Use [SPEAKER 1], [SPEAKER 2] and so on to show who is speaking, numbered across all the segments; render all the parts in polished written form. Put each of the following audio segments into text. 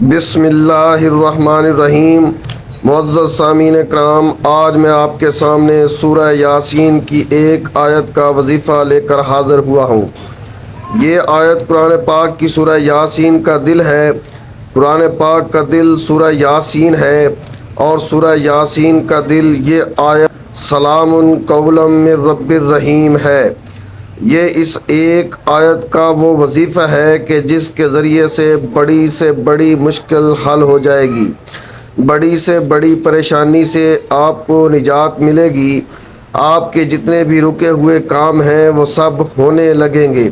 [SPEAKER 1] بسم اللہ الرحمن الرحیم۔ معزز سامعین کرام، آج میں آپ کے سامنے سورہ یاسین کی ایک آیت کا وظیفہ لے کر حاضر ہوا ہوں۔ یہ آیت قرآن پاک کی سورہ یاسین کا دل ہے۔ قرآن پاک کا دل سورہ یاسین ہے، اور سورہ یاسین کا دل یہ آیت سلام قولا من رب الرحیم ہے۔ یہ اس ایک آیت کا وہ وظیفہ ہے کہ جس کے ذریعے سے بڑی مشکل حل ہو جائے گی، بڑی سے بڑی پریشانی سے آپ کو نجات ملے گی۔ آپ کے جتنے بھی رکے ہوئے کام ہیں وہ سب ہونے لگیں گے۔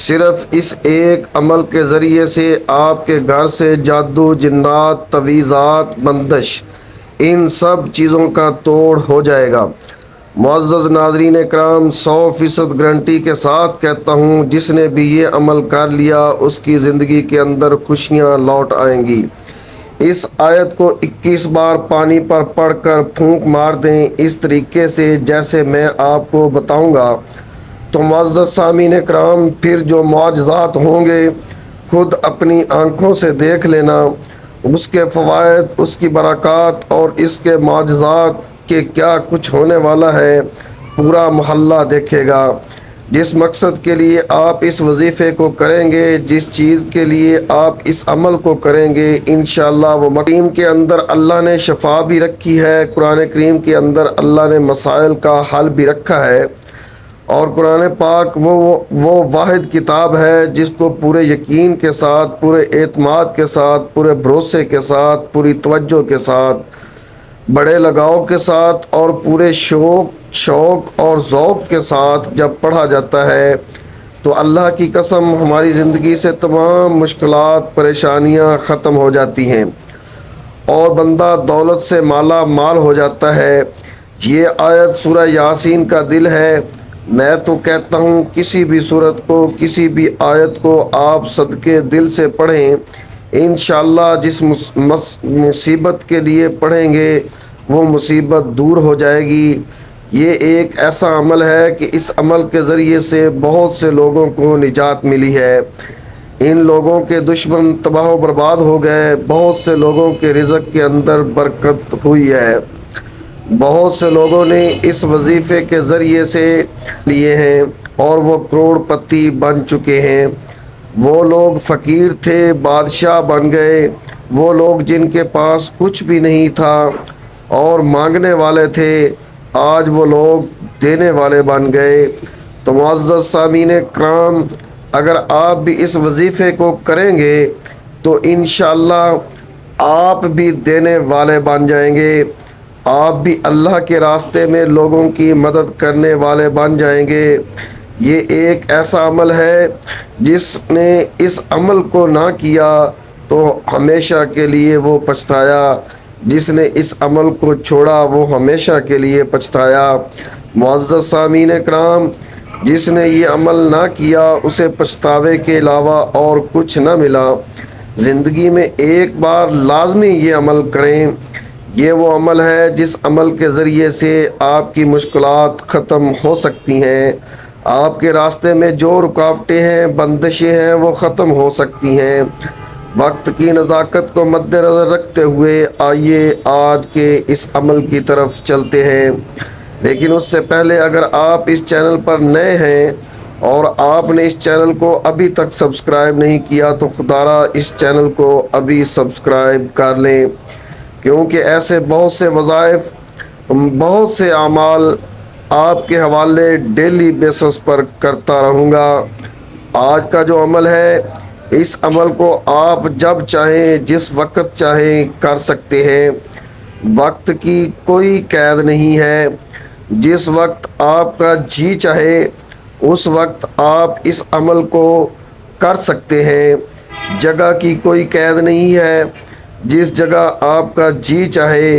[SPEAKER 1] صرف اس ایک عمل کے ذریعے سے آپ کے گھر سے جادو، جنات، تعویذات، بندش، ان سب چیزوں کا توڑ ہو جائے گا۔ معزز ناظرین کرام، 100% گارنٹی کے ساتھ کہتا ہوں، جس نے بھی یہ عمل کر لیا اس کی زندگی کے اندر خوشیاں لوٹ آئیں گی۔ اس آیت کو 21 بار پانی پر پڑھ کر پھونک مار دیں، اس طریقے سے جیسے میں آپ کو بتاؤں گا، تو معزز سامعین کرام پھر جو معجزات ہوں گے خود اپنی آنکھوں سے دیکھ لینا۔ اس کے فوائد، اس کی برکات اور اس کے معجزات کہ کیا کچھ ہونے والا ہے، پورا محلہ دیکھے گا۔ جس مقصد کے لیے آپ اس وظیفے کو کریں گے، جس چیز کے لیے آپ اس عمل کو کریں گے، انشاءاللہ وہ کریم کے اندر اللہ نے شفا بھی رکھی ہے، قرآن کریم کے اندر اللہ نے مسائل کا حل بھی رکھا ہے، اور قرآن پاک وہ واحد کتاب ہے جس کو پورے یقین کے ساتھ، پورے اعتماد کے ساتھ، پورے بھروسے کے ساتھ، پوری توجہ کے ساتھ، بڑے لگاؤ کے ساتھ اور پورے شوق اور ذوق کے ساتھ جب پڑھا جاتا ہے تو اللہ کی قسم ہماری زندگی سے تمام مشکلات، پریشانیاں ختم ہو جاتی ہیں اور بندہ دولت سے مالا مال ہو جاتا ہے۔ یہ آیت سورہ یاسین کا دل ہے۔ میں تو کہتا ہوں کسی بھی صورت کو، کسی بھی آیت کو آپ صدقے دل سے پڑھیں، انشاءاللہ جس مصیبت کے لیے پڑھیں گے وہ مصیبت دور ہو جائے گی۔ یہ ایک ایسا عمل ہے کہ اس عمل کے ذریعے سے بہت سے لوگوں کو نجات ملی ہے۔ ان لوگوں کے دشمن تباہ و برباد ہو گئے، بہت سے لوگوں کے رزق کے اندر برکت ہوئی ہے، بہت سے لوگوں نے اس وظیفے کے ذریعے سے لیے ہیں اور وہ کروڑ پتی بن چکے ہیں۔ وہ لوگ فقیر تھے، بادشاہ بن گئے۔ وہ لوگ جن کے پاس کچھ بھی نہیں تھا اور مانگنے والے تھے، آج وہ لوگ دینے والے بن گئے۔ تو معزز سامعین کرام، اگر آپ بھی اس وظیفے کو کریں گے تو انشاءاللہ آپ بھی دینے والے بن جائیں گے، آپ بھی اللہ کے راستے میں لوگوں کی مدد کرنے والے بن جائیں گے۔ یہ ایک ایسا عمل ہے جس نے اس عمل کو نہ کیا تو ہمیشہ کے لیے وہ پچھتایا، جس نے اس عمل کو چھوڑا وہ ہمیشہ کے لیے پچھتایا۔ معزز سامعین کرام، جس نے یہ عمل نہ کیا اسے پچھتاوے کے علاوہ اور کچھ نہ ملا۔ زندگی میں ایک بار لازمی یہ عمل کریں۔ یہ وہ عمل ہے جس عمل کے ذریعے سے آپ کی مشکلات ختم ہو سکتی ہیں، آپ کے راستے میں جو رکاوٹیں ہیں، بندشیں ہیں، وہ ختم ہو سکتی ہیں۔ وقت کی نزاکت کو مد نظر رکھتے ہوئے آئیے آج کے اس عمل کی طرف چلتے ہیں۔ لیکن اس سے پہلے اگر آپ اس چینل پر نئے ہیں اور آپ نے اس چینل کو ابھی تک سبسکرائب نہیں کیا تو خدارا اس چینل کو ابھی سبسکرائب کر لیں، کیونکہ ایسے بہت سے وظائف، بہت سے اعمال آپ کے حوالے ڈیلی بیسس پر کرتا رہوں گا۔ آج کا جو عمل ہے، اس عمل کو آپ جب چاہیں، جس وقت چاہیں کر سکتے ہیں۔ وقت کی کوئی قید نہیں ہے، جس وقت آپ کا جی چاہے اس وقت آپ اس عمل کو کر سکتے ہیں۔ جگہ کی کوئی قید نہیں ہے، جس جگہ آپ کا جی چاہے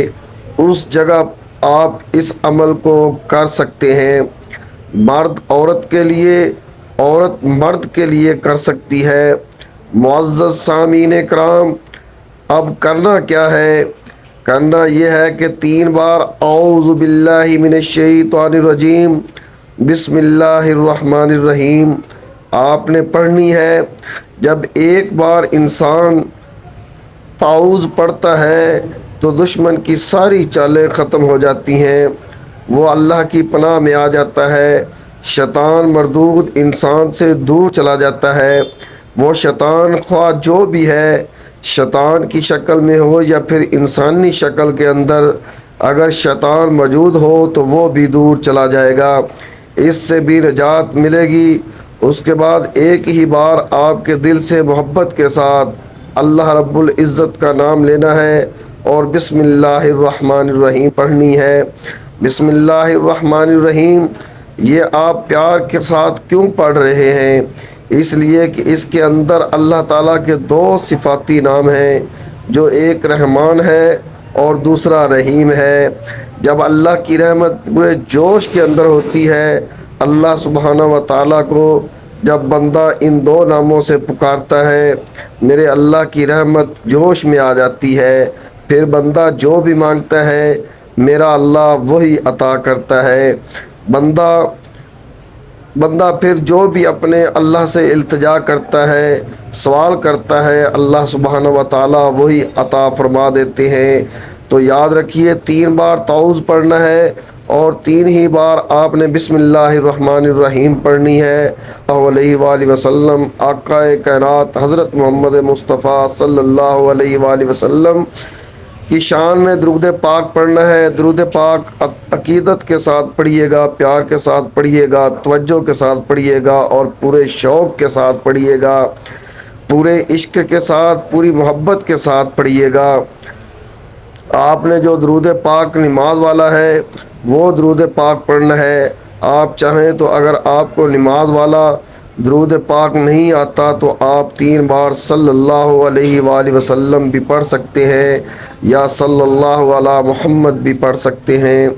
[SPEAKER 1] اس جگہ آپ اس عمل کو کر سکتے ہیں۔ مرد عورت کے لیے، عورت مرد کے لیے کر سکتی ہے۔ معزز سامعین کرام، اب کرنا کیا ہے؟ کرنا یہ ہے کہ 3 بار اعوذ باللہ من الشیطان الرجیم بسم اللہ الرحمن الرحیم آپ نے پڑھنی ہے۔ جب ایک بار انسان تعوذ پڑھتا ہے تو دشمن کی ساری چالیں ختم ہو جاتی ہیں، وہ اللہ کی پناہ میں آ جاتا ہے، شیطان مردود انسان سے دور چلا جاتا ہے۔ وہ شیطان خواہ جو بھی ہے، شیطان کی شکل میں ہو یا پھر انسانی شکل کے اندر، اگر شیطان موجود ہو تو وہ بھی دور چلا جائے گا، اس سے بھی نجات ملے گی۔ اس کے بعد ایک ہی بار آپ کے دل سے محبت کے ساتھ اللہ رب العزت کا نام لینا ہے اور بسم اللہ الرحمن الرحیم پڑھنی ہے۔ بسم اللہ الرحمن الرحیم یہ آپ پیار کے ساتھ کیوں پڑھ رہے ہیں؟ اس لیے کہ اس کے اندر اللہ تعالیٰ کے دو صفاتی نام ہیں، جو ایک رحمان ہے اور دوسرا رحیم ہے۔ جب اللہ کی رحمت پورے جوش کے اندر ہوتی ہے، اللہ سبحانہ و تعالیٰ کو جب بندہ ان دو ناموں سے پکارتا ہے، میرے اللہ کی رحمت جوش میں آ جاتی ہے، پھر بندہ جو بھی مانگتا ہے میرا اللہ وہی عطا کرتا ہے۔ بندہ پھر جو بھی اپنے اللہ سے التجا کرتا ہے، سوال کرتا ہے، اللہ سبحانہ و تعالیٰ وہی عطا فرما دیتے ہیں۔ تو یاد رکھیے 3 بار تعوذ پڑھنا ہے اور 3 ہی بار آپ نے بسم اللہ الرحمن الرحیم پڑھنی ہے۔ اللہ علیہ وآلہ وسلم آقا کائنات حضرت محمد مصطفیٰ صلی اللہ علیہ وآلہ وسلم کی شان میں درود پاک پڑھنا ہے۔ درود پاک عقیدت کے ساتھ پڑھیے گا، پیار کے ساتھ پڑھیے گا، توجہ کے ساتھ پڑھیے گا اور پورے شوق کے ساتھ پڑھیے گا، پورے عشق کے ساتھ، پوری محبت کے ساتھ پڑھیے گا۔ آپ نے جو درود پاک نماز والا ہے وہ درود پاک پڑھنا ہے۔ آپ چاہیں تو اگر آپ کو نماز والا درود پاک نہیں آتا تو آپ 3 بار صلی اللہ علیہ وآلہ وسلم بھی پڑھ سکتے ہیں یا صلی اللہ علی محمد بھی پڑھ سکتے ہیں۔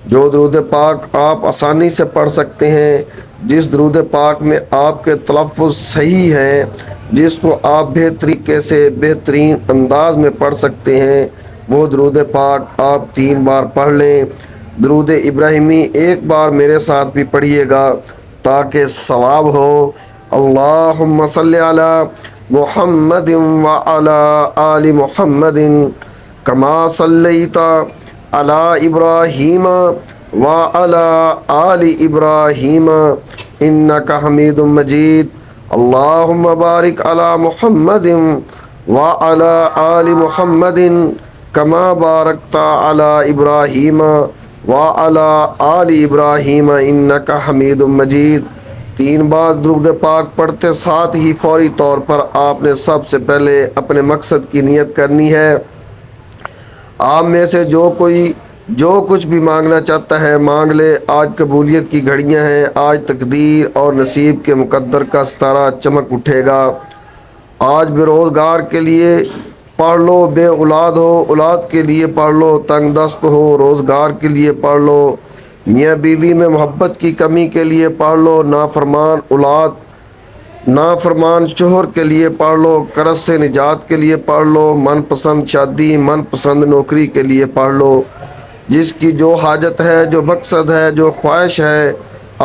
[SPEAKER 1] جو درود پاک آپ آسانی سے پڑھ سکتے ہیں، جس درود پاک میں آپ کے تلفظ صحیح ہیں، جس کو آپ بہترین سے بہترین انداز میں پڑھ سکتے ہیں، وہ درود پاک آپ 3 بار پڑھ لیں۔ درود ابراہیمی 1 بار میرے ساتھ بھی پڑھیے گا تاکہ ثواب ہو۔ اللہم صلی علی محمد وعلی آل محمد کما صلیت علی ابراہیم وعلی آل ابراہیم انک حمید مجید۔ اللہم بارک علی محمد وعلی آل محمد کما بارکت علی ابراہیم وعلی آل ابراہیم انک حمید مجید۔ 3 بار درود پاک پڑھتے ساتھ ہی فوری طور پر آپ نے سب سے پہلے اپنے مقصد کی نیت کرنی ہے۔ آپ میں سے جو کچھ بھی مانگنا چاہتا ہے مانگ لے، آج قبولیت کی گھڑیاں ہیں، آج تقدیر اور نصیب کے مقدر کا ستارہ چمک اٹھے گا۔ آج بے روزگار کے لیے پڑھ لو، بے اولاد ہو اولاد کے لیے پڑھ لو، تنگ دست ہو روزگار کے لیے پڑھ لو، میاں بیوی میں محبت کی کمی کے لیے پڑھ لو، نافرمان شوہر کے لیے پڑھ لو، قرض سے نجات کے لیے پڑھ لو، من پسند شادی، من پسند نوکری کے لیے پڑھ لو۔ جس کی جو حاجت ہے، جو مقصد ہے، جو خواہش ہے،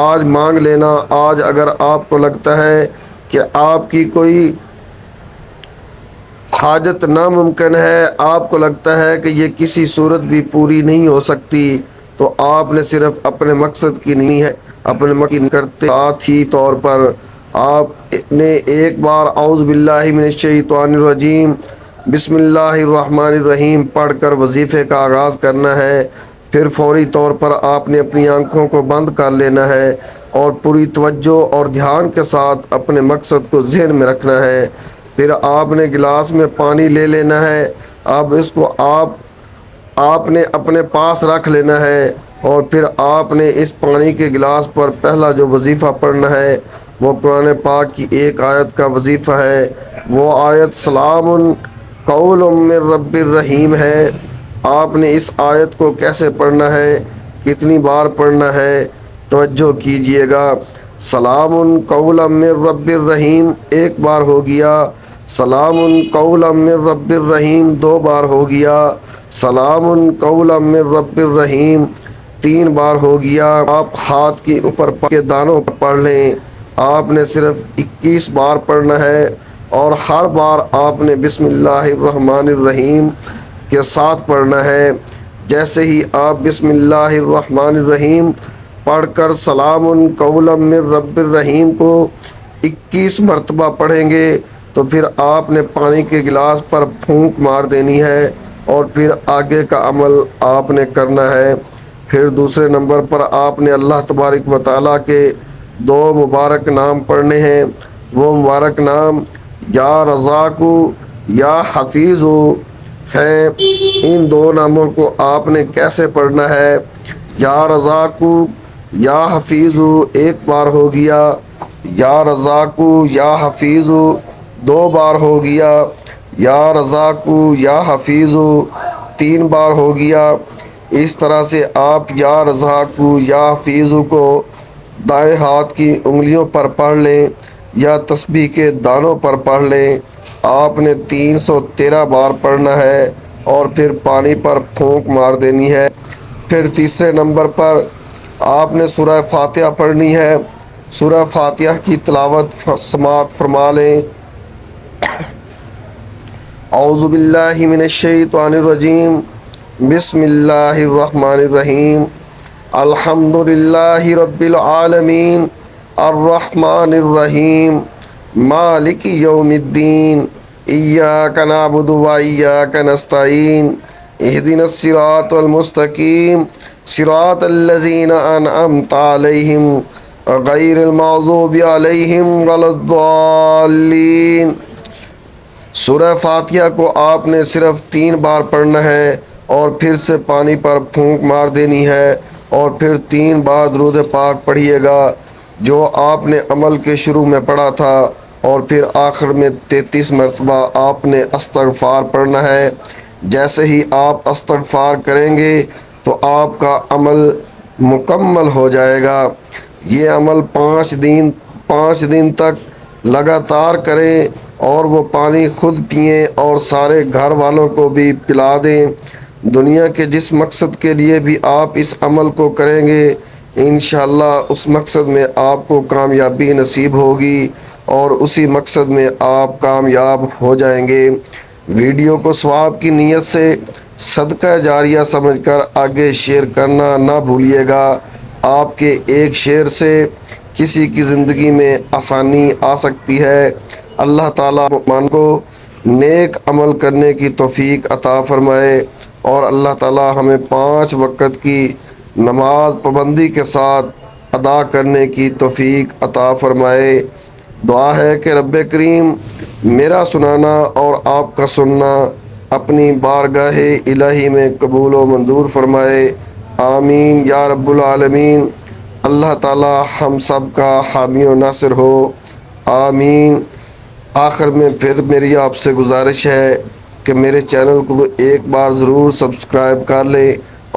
[SPEAKER 1] آج مانگ لینا۔ آج اگر آپ کو لگتا ہے کہ آپ کی کوئی حاجت ناممکن ہے، آپ کو لگتا ہے کہ یہ کسی صورت بھی پوری نہیں ہو سکتی، تو آپ نے صرف اپنے مقصد کی نہیں ہے، اپنے مقصد کرتے ساتھ ہی طور پر آپ نے 1 بار اعوذ باللہ من الشیطان الرجیم بسم اللہ الرحمن الرحیم پڑھ کر وظیفے کا آغاز کرنا ہے۔ پھر فوری طور پر آپ نے اپنی آنکھوں کو بند کر لینا ہے اور پوری توجہ اور دھیان کے ساتھ اپنے مقصد کو ذہن میں رکھنا ہے۔ پھر آپ نے گلاس میں پانی لے لینا ہے۔ اب اس کو آپ نے اپنے پاس رکھ لینا ہے اور پھر آپ نے اس پانی کے گلاس پر پہلا جو وظیفہ پڑھنا ہے وہ قرآن پاک کی ایک آیت کا وظیفہ ہے۔ وہ آیت سلام قول من رب الرحیم ہے۔ آپ نے اس آیت کو کیسے پڑھنا ہے، کتنی بار پڑھنا ہے، توجہ کیجئے گا۔ سلام قول من رب الرحیم 1 بار ہو گیا، سلام قول من رب الرحیم 2 بار ہو گیا، سلام قول من رب الرحیم 3 بار ہو گیا۔ آپ ہاتھ کے اوپر کے دانوں پر پڑھ لیں۔ آپ نے صرف 21 بار پڑھنا ہے اور ہر بار آپ نے بسم اللہ الرحمن الرحیم کے ساتھ پڑھنا ہے۔ جیسے ہی آپ بسم اللہ الرحمن الرحیم پڑھ کر سلام قولا من رب الرحیم کو 21 مرتبہ پڑھیں گے تو پھر آپ نے پانی کے گلاس پر پھونک مار دینی ہے اور پھر آگے کا عمل آپ نے کرنا ہے۔ پھر دوسرے نمبر پر آپ نے اللہ تبارک و تعالیٰ کے 2 مبارک نام پڑھنے ہیں۔ وہ مبارک نام یا رزاقو یا حفیظو ہیں۔ ان 2 ناموں کو آپ نے کیسے پڑھنا ہے؟ یا رزاقو یا حفیظو ایک بار ہو گیا، یا رزاقو یا حفیظو 2 بار ہو گیا، یا رزاقو یا حفیظو 3 بار ہو گیا۔ اس طرح سے آپ یا رزاقو یا حفیظو کو دائیں ہاتھ کی انگلیوں پر پڑھ لیں یا تسبیح کے دانوں پر پڑھ لیں۔ آپ نے 313 بار پڑھنا ہے اور پھر پانی پر پھونک مار دینی ہے۔ پھر تیسرے نمبر پر آپ نے سورہ فاتحہ پڑھنی ہے۔ سورہ فاتحہ کی تلاوت سماعت فرما لیں۔ اعوذ باللہ من الشیطان الرجیم، بسم اللہ الرحمن الرحیم، الحمد للہ رب العالمین، الرحمن الرحیم، مالک یوم الدین، ایاک نعبد و ایاک نستعین، اہدنا الصراط المستقیم، صراط الذین انعمت علیہم غیر المغضوب علیہم ولا الضالین۔ سورہ فاتحہ کو آپ نے صرف 3 بار پڑھنا ہے اور پھر سے پانی پر پھونک مار دینی ہے اور پھر 3 بار درود پاک پڑھیے گا جو آپ نے عمل کے شروع میں پڑھا تھا، اور پھر آخر میں 33 مرتبہ آپ نے استغفار پڑھنا ہے۔ جیسے ہی آپ استغفار کریں گے تو آپ کا عمل مکمل ہو جائے گا۔ یہ عمل 5 دن تک لگاتار کریں اور وہ پانی خود پئیں اور سارے گھر والوں کو بھی پلا دیں۔ دنیا کے جس مقصد کے لیے بھی آپ اس عمل کو کریں گے انشاءاللہ اس مقصد میں آپ کو کامیابی نصیب ہوگی اور اسی مقصد میں آپ کامیاب ہو جائیں گے۔ ویڈیو کو ثواب کی نیت سے صدقہ جاریہ سمجھ کر آگے شیئر کرنا نہ بھولیے گا۔ آپ کے ایک شیئر سے کسی کی زندگی میں آسانی آ سکتی ہے۔ اللہ تعالیٰ من کو نیک عمل کرنے کی توفیق عطا فرمائے اور اللہ تعالیٰ ہمیں 5 وقت کی نماز پابندی کے ساتھ ادا کرنے کی توفیق عطا فرمائے۔ دعا ہے کہ رب کریم میرا سنانا اور آپ کا سننا اپنی بارگاہ الہی میں قبول و منظور فرمائے، آمین یا رب العالمین۔ اللہ تعالیٰ ہم سب کا حامی و ناصر ہو، آمین۔ آخر میں پھر میری آپ سے گزارش ہے کہ میرے چینل کو ایک بار ضرور سبسکرائب کر لیں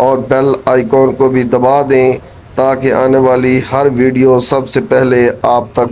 [SPEAKER 1] اور بیل آئیکن کو بھی دبا دیں تاکہ آنے والی ہر ویڈیو سب سے پہلے آپ تک